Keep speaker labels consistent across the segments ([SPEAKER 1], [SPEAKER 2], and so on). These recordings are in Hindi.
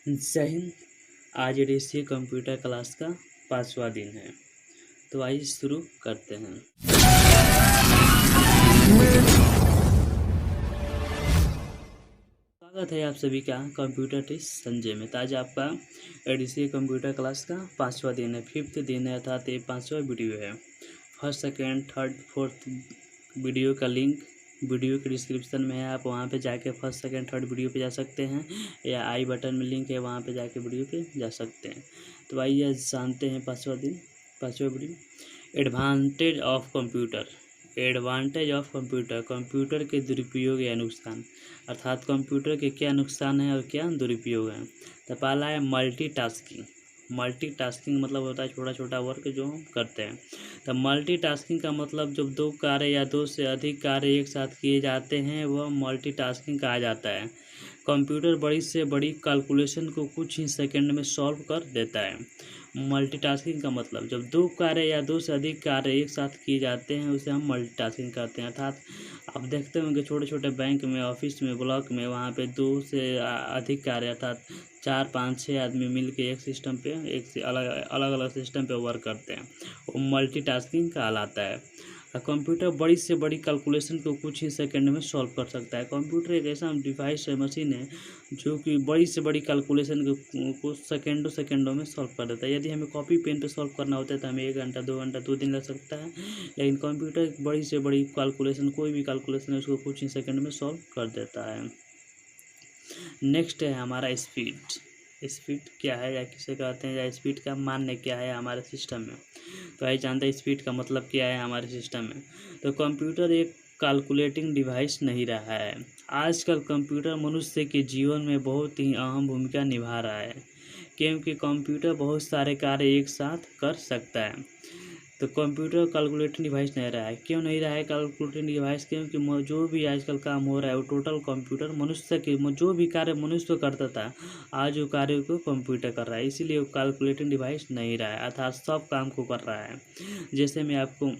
[SPEAKER 1] जय हिंद। आज एडीसी कंप्यूटर क्लास का 5वां दिन है, तो आइए शुरू करते हैं। स्वागत है आप सभी का कंप्यूटर टिप्स संजय में। तो आज आपका एडीसी कंप्यूटर क्लास का 5वां दिन है, 5th दिन है, अर्थात ये 5वां वीडियो है। First, second, third, fourth video का लिंक वीडियो के डिस्क्रिप्शन में है, आप वहां पे जाके फर्स्ट, सेकेंड, थर्ड वीडियो पे जा सकते हैं, या आई बटन में लिंक है, वहां पे जाके वीडियो पे जा सकते हैं। तो आइए जानते हैं 5वां दिन, 5वां video. Advantage of computer. Advantage of computer, computer के दुरुपयोग या नुकसान, अर्थात कंप्यूटर के क्या नुकसान है और क्या दुरुपयोग है। तो पहला है मल्टीटास्किंग। मल्टीटास्किंग मतलब होता है छोटा छोटा वर्क जो हम करते हैं। तो मल्टीटास्किंग का मतलब जब दो कार्य या दो से अधिक कार्य एक साथ किए जाते हैं वह मल्टीटास्किंग कहा जाता है। कंप्यूटर बड़ी से बड़ी कैलकुलेशन को कुछ ही सेकंड में सॉल्व कर देता है। मल्टीटास्किंग का मतलब जब दो कार्य या दो से अधिक कार्य एक साथ किए जाते हैं उसे हम मल्टीटास्किंग करते हैं। अर्थात आप देखते होंगे छोटे छोटे बैंक में, ऑफिस में, ब्लॉक में, वहाँ पे दो से अधिक कार्य अर्थात 4, 5, 6 आदमी मिल के एक सिस्टम पे, एक से अलग अलग सिस्टम पे वर्क करते हैं, वो मल्टीटास्किंग कहलाता है। कंप्यूटर बड़ी से बड़ी कैलकुलेशन को कुछ ही सेकंड में सॉल्व कर सकता है। कंप्यूटर एक ऐसा डिवाइस है, मशीन है, जो कि बड़ी से बड़ी कैलकुलेशन को सेकंडों में सॉल्व कर देता है। यदि हमें कॉपी पेन पे सॉल्व करना होता है तो हमें 1 घंटा, 2 घंटा, 2 दिन लग सकता है, लेकिन कंप्यूटर बड़ी से बड़ी कैलकुलेशन, कोई भी कैलकुलेशन है उसको कुछ ही सेकंड में सॉल्व कर देता है। नेक्स्ट है हमारा स्पीड। स्पीड क्या है या किसे कहते हैं, या स्पीड का मान्य क्या है हमारे सिस्टम में। तो आइए जानते हैं स्पीड का मतलब क्या है हमारे सिस्टम में। तो कंप्यूटर एक कैलकुलेटिंग डिवाइस नहीं रहा है। आजकल कंप्यूटर मनुष्य के जीवन में बहुत ही अहम भूमिका निभा रहा है, क्योंकि कंप्यूटर बहुत सारे कार्य एक साथ कर सकता है। तो कंप्यूटर कैलकुलेटिंग डिवाइस नहीं रहा है। क्यों नहीं रहा है कैलकुलेटिंग डिवाइस? क्योंकि जो भी आजकल काम हो रहा है वो टोटल कंप्यूटर मनुष्य के, जो भी कार्य मनुष्य करता था आज वो कार्य को कंप्यूटर कर रहा है, इसीलिए वो कैलकुलेटिंग डिवाइस नहीं रहा है, अर्थात सब काम को कर रहा है। जैसे मैं आपको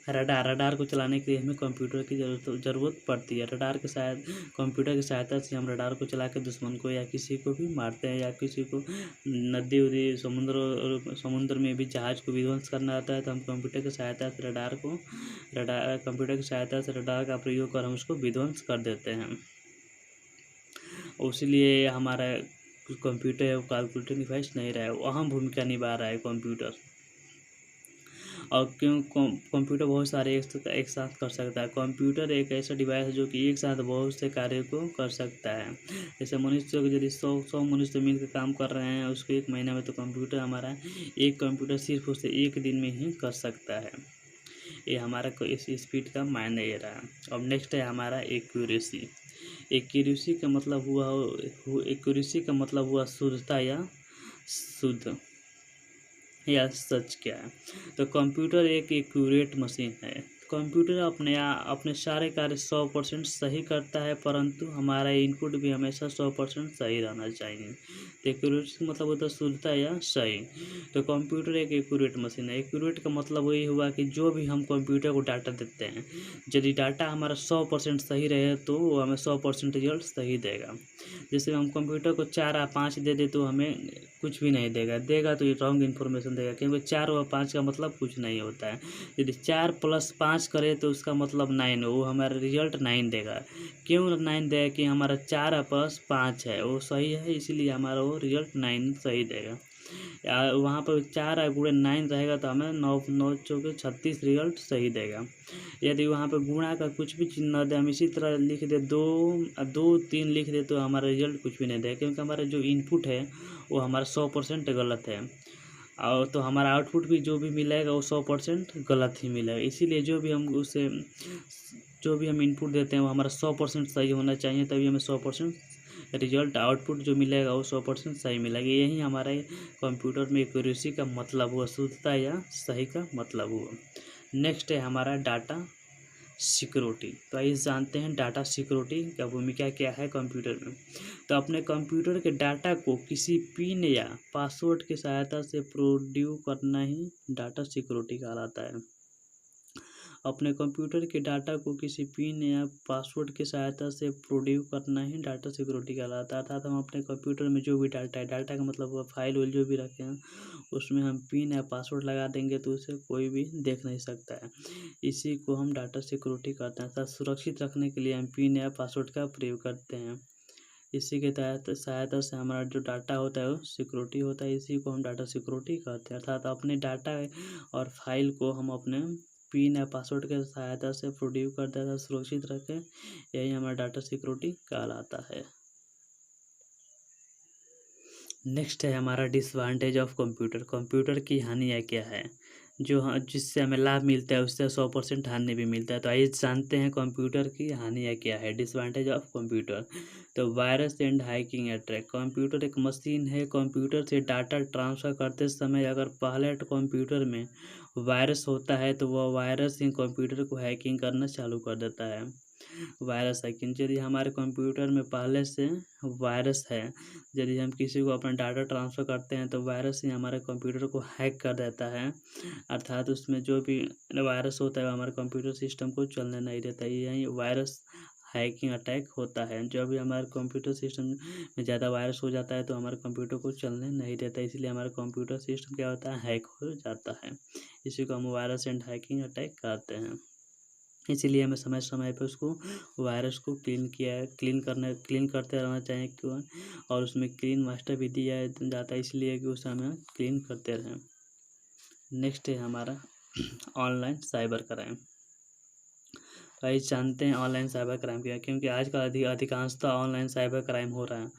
[SPEAKER 1] रडार को चलाने के लिए हमें कंप्यूटर की ज़रूरत पड़ती है। रडार के साथ, कंप्यूटर की सहायता से हम रडार को चला के दुश्मन को या किसी को भी मारते हैं, या किसी को नदी उदी समुद्र में भी जहाज को विध्वंस करना आता है तो हम कंप्यूटर की सहायता से कंप्यूटर की सहायता से रडार का प्रयोग कर हम उसको विध्वंस कर देते हैं। इसलिए हमारा कंप्यूटर है वो कैलकुलेटिंग डिवाइस नहीं रहा है, वो अहम भूमिका निभा रहा है कंप्यूटर। और क्यों कंप्यूटर बहुत सारे एक साथ कर सकता है। कंप्यूटर एक ऐसा डिवाइस है जो कि एक साथ बहुत से कार्य को कर सकता है। जैसे मनुष्य को यदि 100 मनुष्य मिलकर काम कर रहे हैं उसको 1 महीना में, तो कंप्यूटर हमारा एक कंप्यूटर सिर्फ उसे 1 दिन में ही कर सकता है। ये हमारा इस स्पीड का मायने ये रहा। अब नेक्स्ट है हमारा एक्यूरेसी। एक्यूरेसी का मतलब हुआ शुद्धता या शुद्ध या सच क्या है। तो कंप्यूटर एक एक्यूरेट मशीन है। कंप्यूटर अपने सारे कार्य 100% सही करता है, परंतु हमारा इनपुट भी हमेशा 100% सही रहना चाहिए। तो एक्यूरेट मतलब होता है शुद्धता या सही। तो कंप्यूटर एक एक्यूरेट मशीन है। एक्यूरेट का मतलब वही हुआ कि जो भी हम कंप्यूटर को डाटा देते हैं, यदि डाटा हमारा 100% सही रहे तो वो हमें 100% रिजल्ट सही देगा। जैसे हम कंप्यूटर को 4 या 5 दे दे तो हमें कुछ भी नहीं देगा तो ये रॉन्ग इन्फॉर्मेशन देगा, क्योंकि 4 और 5 का मतलब कुछ नहीं होता है। यदि 4 + 5 करे तो उसका मतलब 9 हो, वो हमारा रिजल्ट 9 देगा। क्यों 9 देगा? कि हमारा 4 + 5 है वो सही है, इसीलिए हमारा वो रिजल्ट 9 सही देगा। वहाँ पर 4 × 9 रहेगा तो हमें 9 चौके 36 रिजल्ट सही देगा। यदि वहाँ पर गुणा का कुछ भी चिन्ह न दे, हम इसी तरह लिख दे 2 3 लिख दे तो हमारा रिजल्ट कुछ भी नहीं देगा, क्योंकि हमारा जो इनपुट है वो हमारा 100% गलत है, और तो हमारा आउटपुट भी जो भी मिलेगा वो 100% गलत ही मिलेगा। इसीलिए जो भी हम इनपुट देते हैं वो हमारा 100% सही होना चाहिए, तभी हमें 100% रिजल्ट आउटपुट जो मिलेगा वो 100% सही मिलेगा। यही हमारे कंप्यूटर में एक्यूरेसी का मतलब हुआ, शुद्धता या सही का मतलब हुआ। नेक्स्ट है हमारा डाटा सिक्योरिटी। तो आइए जानते हैं डाटा सिक्योरिटी का भूमिका क्या है कंप्यूटर में। तो अपने कंप्यूटर के डाटा को किसी पिन या पासवर्ड की सहायता से प्रोड्यूस करना ही डाटा सिक्योरिटी कहलाता है। अपने कंप्यूटर के डाटा को किसी पिन या पासवर्ड की सहायता से प्रोड्यूस करना ही डाटा सिक्योरिटी कहलाता है। अर्थात हम अपने कंप्यूटर में जो भी डाटा है, डाटा का मतलब वो फाइल वाइल जो भी रखे हैं उसमें हम पिन या पासवर्ड लगा देंगे तो उसे कोई भी देख नहीं सकता है। इसी को हम डाटा सिक्योरिटी कहते हैं। अर्थात सुरक्षित रखने के लिए हम पिन या पासवर्ड का प्रयोग करते हैं। इसी के तहत सहायता से हमारा जो डाटा होता है वो सिक्योरिटी होता है। इसी को हम डाटा सिक्योरिटी कहते हैं। अर्थात अपने डाटा और फाइल को हम अपने पिन या पासवर्ड के सहायता से प्रोड्यूस करते हैं, सुरक्षित रखें, यही हमारा डाटा सिक्योरिटी कहलाता है। नेक्स्ट है हमारा डिसएडवांटेज ऑफ कंप्यूटर। कंप्यूटर की हानियाँ क्या है? जो जिससे हमें लाभ मिलता है उससे 100% हानि भी मिलता है। तो आइए जानते हैं कंप्यूटर की हानियाँ क्या है। डिसएडवांटेज ऑफ कंप्यूटर, तो virus and hacking attack. Computer एक मशीन है। कंप्यूटर से डाटा ट्रांसफ़र करते समय अगर पहले कंप्यूटर में वायरस होता है तो वह वायरस ही कंप्यूटर को हैकिंग करना चालू कर देता है। वायरस हैकिंग, यदि हमारे कंप्यूटर में पहले से वायरस है, यदि हम किसी को अपना डाटा ट्रांसफ़र करते हैं तो वायरस ही हमारे कंप्यूटर को हैक कर देता है। अर्थात उसमें जो भी वायरस होता है वो हमारे कंप्यूटर सिस्टम को चलने नहीं देता। यही वायरस हैकिंग अटैक होता है। जब भी हमारे कंप्यूटर सिस्टम में ज़्यादा वायरस हो जाता है तो हमारे कंप्यूटर को चलने नहीं देता, इसलिए हमारा कंप्यूटर सिस्टम क्या होता है, हैक हो जाता है। इसी को हम वायरस एंड हैकिंग अटैक कहते हैं। इसीलिए हमें समय समय पे उसको वायरस को क्लीन करते रहना चाहिए क्यों, और उसमें क्लीन मास्टर भी दिया जाता है इसलिए कि उसे हमें क्लीन करते रहें। नेक्स्ट है हमारा ऑनलाइन साइबर क्राइम। भाई जानते हैं ऑनलाइन साइबर क्राइम क्या है, क्योंकि आजकल अधिकांशतः ऑनलाइन साइबर क्राइम हो रहा है।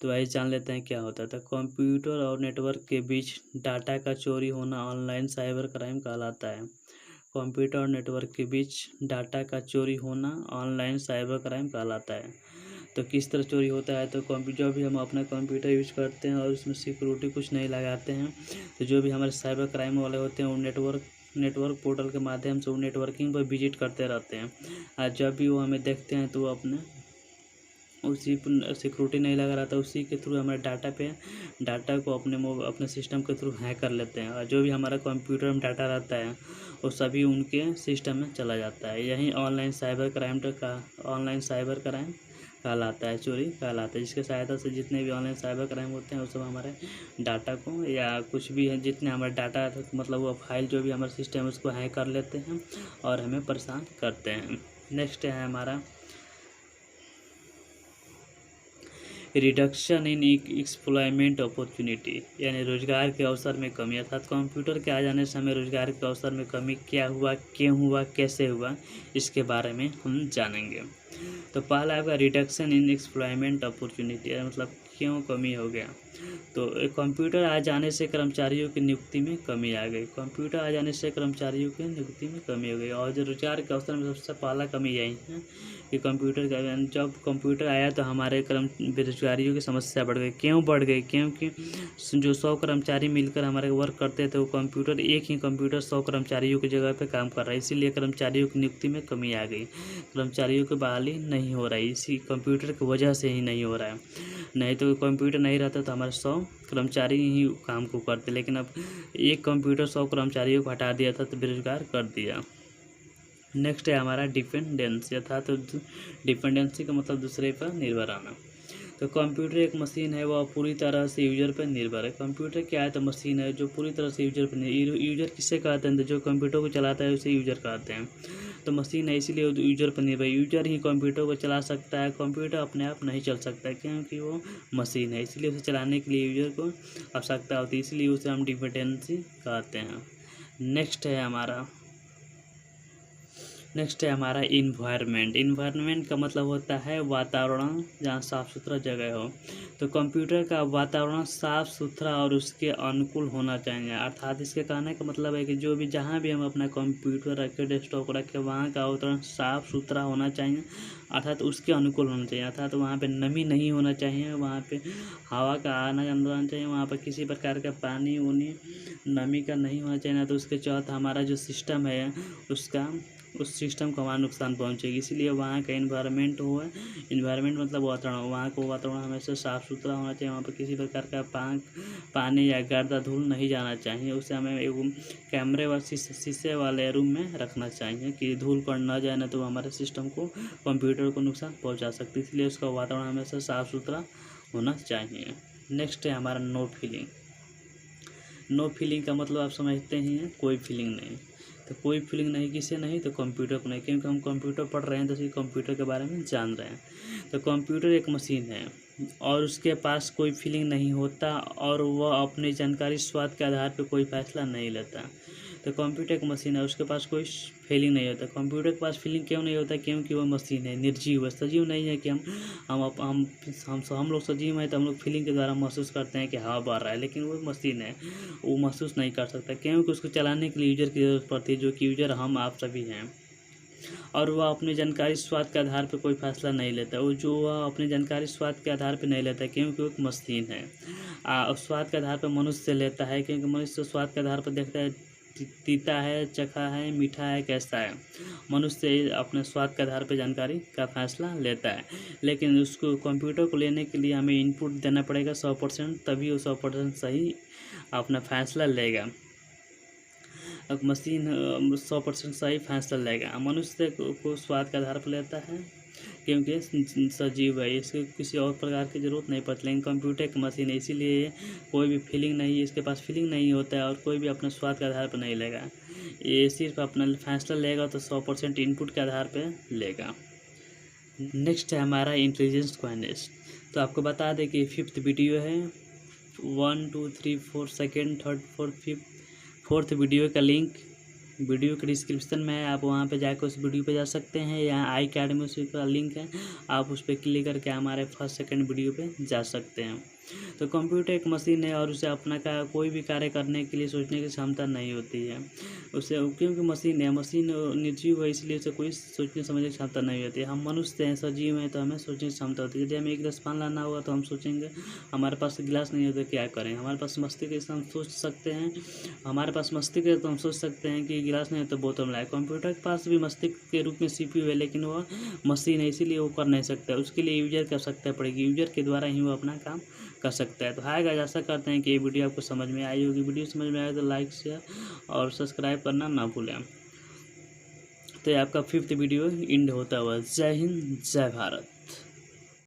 [SPEAKER 1] तो भाई जान लेते हैं क्या होता है। तो कंप्यूटर और नेटवर्क के बीच डाटा का चोरी होना ऑनलाइन साइबर क्राइम कहलाता है। कंप्यूटर और नेटवर्क के बीच डाटा का चोरी होना ऑनलाइन साइबर क्राइम कहलाता है। तो किस तरह चोरी होता है? तो जो भी हम अपना कंप्यूटर यूज करते हैं और उसमें सिक्योरिटी कुछ नहीं लगाते हैं तो जो भी हमारे साइबर क्राइम वाले होते हैं वो नेटवर्क पोर्टल के माध्यम से वो नेटवर्किंग पर विजिट करते रहते हैं। और जब भी वो हमें देखते हैं तो वो अपने उसी सिक्योरिटी नहीं लगा रहता, उसी के थ्रू हमारे डाटा को अपने सिस्टम के थ्रू हैक कर लेते हैं। और जो भी हमारा कंप्यूटर में डाटा रहता है वो सभी उनके सिस्टम में चला जाता है। यही ऑनलाइन साइबर क्राइम कहलाता है, चोरी कहलाता है, जिसके सहायता से जितने भी ऑनलाइन साइबर क्राइम होते हैं वो सब हमारे डाटा को या कुछ भी है जितने हमारे डाटा मतलब वो फाइल जो भी हमारा सिस्टम है उसको हैक कर लेते हैं और हमें परेशान करते हैं। नेक्स्ट है हमारा रिडक्शन इन एम्प्लॉयमेंट अपॉर्चुनिटी, यानी रोजगार के अवसर में कमी। अर्थात कंप्यूटर के आ जाने से हमें रोजगार के अवसर में कमी क्या हुआ, क्यों हुआ, कैसे हुआ, इसके बारे में हम जानेंगे। तो पहला आपका रिडक्शन इन एम्प्लॉयमेंट अपॉर्चुनिटी, मतलब क्यों कमी हो गया। तो कंप्यूटर आ जाने से कर्मचारियों की नियुक्ति में कमी आ गई। कंप्यूटर आ जाने से कर्मचारियों की नियुक्ति में कमी हो गई। और जो रोजगार के अवसर में सबसे पहला कमी यही है कि जब कंप्यूटर आया तो हमारे बेरोजगारियों की समस्या बढ़ गई। क्यों बढ़ गई? क्योंकि जो 100 कर्मचारी मिलकर हमारे वर्क करते थे वो एक ही कंप्यूटर 100 कर्मचारियों की जगह पे काम कर रहा है, इसीलिए कर्मचारियों की नियुक्ति में कमी आ गई। कर्मचारियों की बहाली नहीं हो रही, इसी कंप्यूटर की वजह से ही नहीं हो रहा है। नहीं तो कंप्यूटर नहीं रहता तो हमारे 100 कर्मचारी ही काम को करते, लेकिन अब एक कंप्यूटर 100 कर्मचारियों को हटा दिया था तो बेरोजगार कर दिया। नेक्स्ट है हमारा डिपेंडेंसी, अर्थात तो डिपेंडेंसी का मतलब दूसरे पर निर्भर आना। तो कंप्यूटर एक मशीन है, वह पूरी तरह से यूजर पर निर्भर है। कंप्यूटर क्या है? तो मशीन है जो पूरी तरह से यूजर पर यूजर किससे कहते हैं? तो जो कंप्यूटर को चलाता है उसे यूजर कहते हैं। तो मशीन है इसलिए यूजर पर निर्भर, यूजर ही कंप्यूटर को चला सकता है। कंप्यूटर अपने आप नहीं चल सकता क्योंकि वो मशीन है, इसलिए उसे चलाने के लिए यूजर को आवश्यकता होती है, इसलिए उसे हम डिपेंडेंसी कहते हैं। नेक्स्ट है हमारा इन्वायरमेंट का मतलब होता है वातावरण, जहाँ साफ़ सुथरा जगह हो। तो कंप्यूटर का वातावरण साफ़ सुथरा और उसके अनुकूल होना चाहिए। अर्थात इसके कहने का मतलब है कि जो भी जहाँ भी हम अपना कंप्यूटर रखें, डेस्कटॉप रखें, वहाँ का वातावरण साफ़ सुथरा होना चाहिए, अर्थात उसके अनुकूल होना चाहिए। अर्थात वहाँ पे नमी नहीं होना चाहिए, वहाँ पे हवा का आना जाना होना चाहिए, वहाँ पर किसी प्रकार का पानी उनी नमी का नहीं होना चाहिए। ना तो उसके चौथ हमारा जो सिस्टम है उसका उस सिस्टम को हमारा नुकसान पहुंचेगी। इसलिए वहाँ का इन्वायरमेंट हो है, इन्वायरमेंट मतलब वातावरण, वहाँ का वातावरण हमेशा साफ़ सुथरा होना चाहिए। वहाँ पर किसी प्रकार का पानी या गर्दा धूल नहीं जाना चाहिए। उसे हमें एक कैमरे व शीशे वाले रूम में रखना चाहिए कि धूल कण न जाए, ना तो हमारे सिस्टम को, कंप्यूटर को नुकसान पहुँचा सकती है। इसलिए उसका वातावरण हमेशा साफ़ सुथरा होना चाहिए। नेक्स्ट है हमारा नो फीलिंग। नो फीलिंग का मतलब आप समझते ही हैं, कोई फीलिंग नहीं। तो कोई फीलिंग नहीं किसे नहीं, तो कंप्यूटर को नहीं, क्योंकि हम कंप्यूटर पढ़ रहे हैं तो इसी कंप्यूटर के बारे में जान रहे हैं। तो कंप्यूटर एक मशीन है और उसके पास कोई फीलिंग नहीं होता और वह अपनी जानकारी स्वाद के आधार पर कोई फैसला नहीं लेता। तो कंप्यूटर एक मशीन है, उसके पास कोई फीलिंग नहीं होता। कंप्यूटर के पास फीलिंग क्यों नहीं होता, क्योंकि वो मशीन है, निर्जीव है, सजीव नहीं है कि हम लोग सजीव हैं तो हम लोग फीलिंग के द्वारा महसूस करते हैं कि हवा बह रहा है, लेकिन वो मशीन है, वो महसूस नहीं कर सकता, क्योंकि उसको चलाने के लिए यूजर की जरूरत पड़ती है, जो कि यूजर हम आप सभी हैं। और वह अपनी जानकारी स्वाद के आधार पर कोई फैसला नहीं लेता। वह अपनी जानकारी स्वाद के आधार पर नहीं लेता, क्योंकि वो एक मशीन है। स्वाद के आधार पर मनुष्य लेता है, क्योंकि मनुष्य स्वाद के आधार पर देखता है, तीता है, चखा है, मीठा है, कैसा है। मनुष्य अपने स्वाद के आधार पर जानकारी का फैसला लेता है, लेकिन उसको कंप्यूटर को लेने के लिए हमें इनपुट देना पड़ेगा 100%, तभी वो 100% सही अपना फैसला लेगा। अब मशीन 100% सही फैसला लेगा। मनुष्य को स्वाद के आधार पर लेता है, क्योंकि सजीव है, इसको किसी और प्रकार की ज़रूरत नहीं पड़ती। लेकिन कंप्यूटर एक मशीन है, इसीलिए कोई भी फीलिंग नहीं, इसके पास फीलिंग नहीं होता है और कोई भी अपने स्वाद के आधार पर नहीं लेगा। ये सिर्फ अपना फैसला लेगा तो 100% इनपुट के आधार पर लेगा। नेक्स्ट है हमारा इंटेलिजेंस क्वेश्चन। तो आपको बता दें कि 5th वीडियो है, 1 2 3 4 second, 3rd 4th 5th 4th video का लिंक वीडियो के डिस्क्रिप्शन में है। आप वहाँ पे जाकर उस वीडियो पे जा सकते हैं, यहाँ आई कार्ड में उसी का लिंक है, आप उस पर क्लिक करके हमारे 1st 2nd वीडियो पे जा सकते हैं। तो कंप्यूटर एक मशीन है और उसे अपना का कोई भी कार्य करने के लिए सोचने की क्षमता नहीं होती है उसे, क्योंकि मशीन है, मशीन निर्जीव है, इसलिए उसे कोई सोचने समझने की क्षमता नहीं होती है। हम मनुष्य हैं, सजीव हैं, तो हमें सोचने की क्षमता होती है। यदि हमें एक गिलास पानी लाना होगा तो हम सोचेंगे, हमारे पास गिलास नहीं होता क्या करें। हमारे पास मस्तिष्क है, हम सोच सकते हैं, हमारे पास मस्तिष्क है तो हम सोच सकते हैं कि गिलास नहीं है तो बोतल में लाए। कंप्यूटर के पास भी मस्तिष्क के रूप में CPU है, लेकिन वह मशीन है, इसीलिए वो कर नहीं सकता। उसके लिए यूजर की आवश्यकता पड़ेगी, यूजर के द्वारा ही वो अपना काम कर सकता है। तो हाय गाइस, आशा करते हैं कि ये वीडियो आपको समझ में आई होगी। वीडियो समझ में आए तो लाइक, शेयर और सब्सक्राइब करना ना भूलें। तो ये आपका 5th वीडियो एंड होता हुआ। जय हिंद, जय भारत।